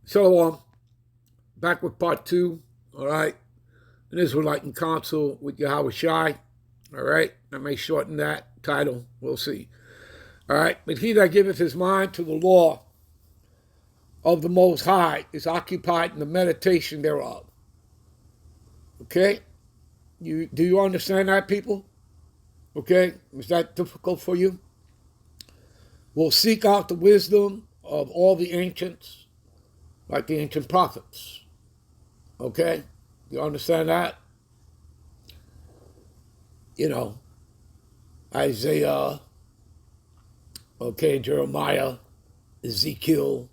So, back with part 2, all right? An Israelite and counsel with yahawashi, all right? I may shorten that title, we'll see. All right, but he that giveth his mind to the law of the Most High is occupied in the meditation thereof. Okay? Do you understand that, people? Okay? Is that difficult for you? We'll seek out the wisdom of all the ancients, like the ancient prophets. Okay? You understand that? You know, Isaiah, okay, Jeremiah, Ezekiel,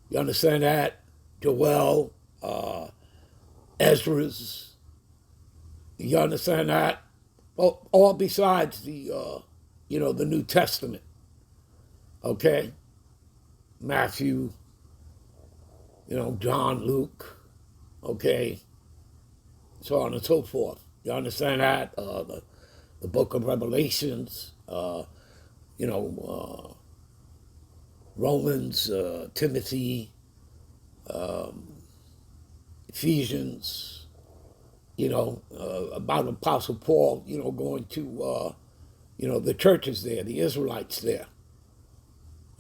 you understand that? Joel, Ezra's, you understand that? Well, all besides the New Testament, okay? Matthew, John, Luke, okay? So on and so forth. You understand that? The book of Revelations, Romans, Timothy, Ephesians, about Apostle Paul, going to, the churches there, the Israelites there.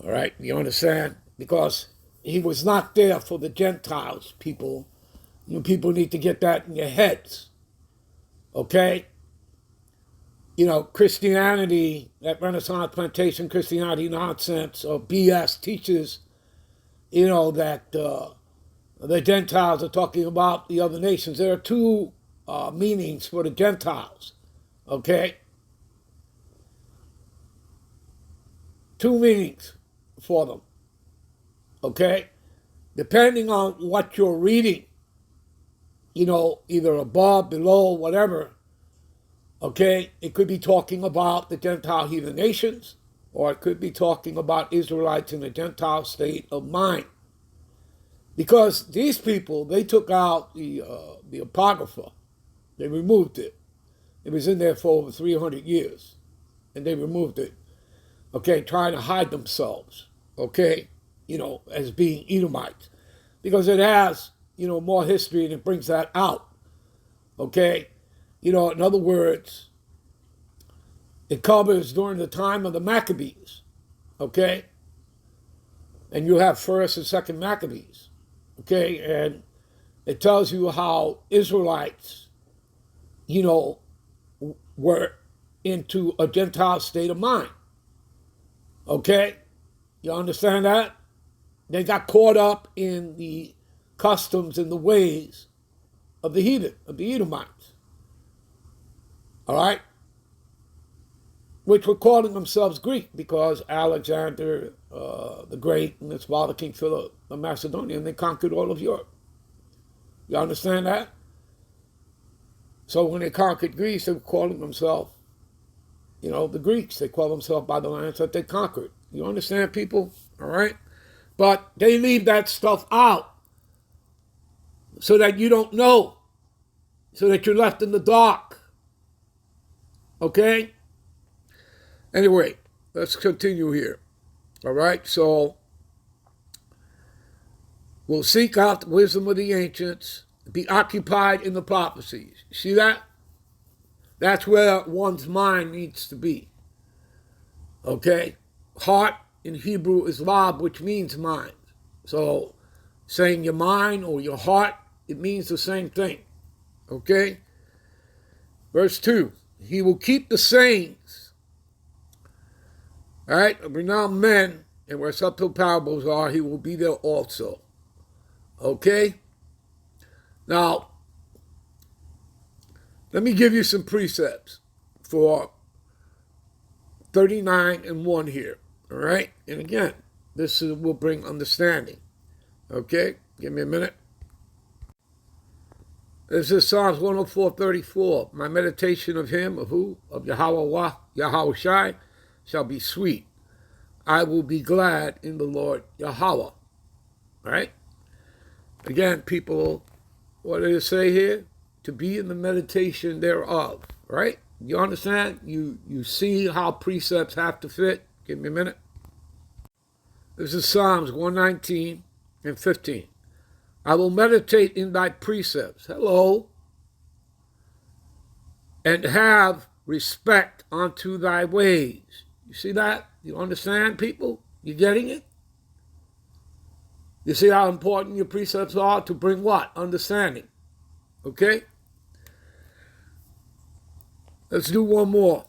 All right, you understand? Because he was not there for the Gentiles, people. You people need to get that in your heads. Okay? Christianity, that Renaissance plantation Christianity nonsense or BS teaches, that the Gentiles are talking about the other nations. There are two meanings for the Gentiles, okay? Two meanings for them, okay? Depending on what you're reading, either above, below, whatever, okay? It could be talking about the Gentile heathen nations, or it could be talking about Israelites in a Gentile state of mind. Because these people, they took out the Apocrypha. They removed it. It was in there for over 300 years. And they removed it. Okay, trying to hide themselves. Okay, as being Edomites. Because it has, more history and it brings that out. Okay, in other words, it covers during the time of the Maccabees. Okay, and you have first and second Maccabees. Okay, and it tells you how Israelites, were into a Gentile state of mind. Okay, you understand that? They got caught up in the customs and the ways of the heathen, of the Edomites. All right? Which were calling themselves Greek because Alexander the Great and his father, King Philip of Macedonia, and they conquered all of Europe. You understand that? So when they conquered Greece, they were calling themselves, the Greeks. They call themselves by the lands that they conquered. You understand, people? All right? But they leave that stuff out so that you don't know, so that you're left in the dark. Okay? Anyway, let's continue here. All right? So we'll seek out the wisdom of the ancients, be occupied in the prophecies. See that? That's where one's mind needs to be. Okay? Heart in Hebrew is lab, which means mind. So saying your mind or your heart, it means the same thing. Okay? Verse 2, he will keep the sayings, all right, of renowned men, and where subtle parables are, he will be there also. Okay? Now, let me give you some precepts for 39 and 1 here. All right? And again, this will bring understanding. Okay? Give me a minute. This is Psalms 104:34. My meditation of him, of who? Of Yahawashi, shall be sweet. I will be glad in the Lord Yahweh. All right? Again, people, what did it say here? To be in the meditation thereof. Right? You understand? You see how precepts have to fit? Give me a minute. This is Psalms 119 and 15. I will meditate in thy precepts. Hello. And have respect unto thy ways. You see that? You understand, people? You getting it? You see how important your precepts are to bring what? Understanding. Okay? Let's do one more.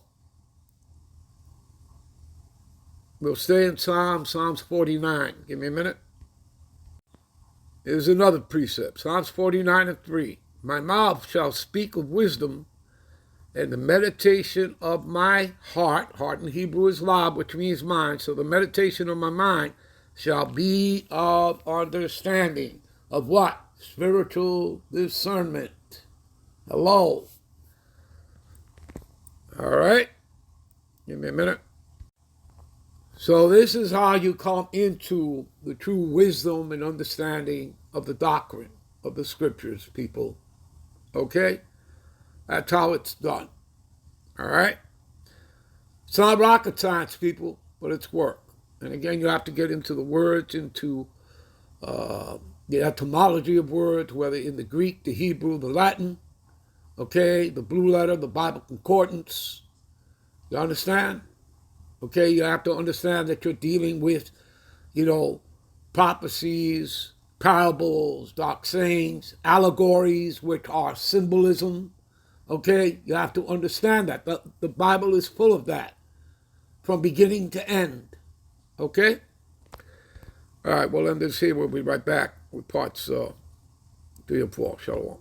We'll stay in Psalms 49. Give me a minute. Here's another precept. Psalms 49 and 3. My mouth shall speak of wisdom, and the meditation of my heart in Hebrew is lab, which means mind, so the meditation of my mind shall be of understanding. Of what? Spiritual discernment. Hello. All right. Give me a minute. So this is how you come into the true wisdom and understanding of the doctrine of the scriptures, people. Okay? That's how it's done. All right? It's not rocket science, people, but it's work. And again, you have to get into the words, into the etymology of words, whether in the Greek, the Hebrew, the Latin, okay, the blue letter, the Bible concordance. You understand? Okay, you have to understand that you're dealing with, prophecies, parables, dark sayings, allegories, which are symbolism. Okay, you have to understand that. The Bible is full of that from beginning to end. Okay? All right, we'll end this here. We'll be right back with parts 3 and 4. Shalom.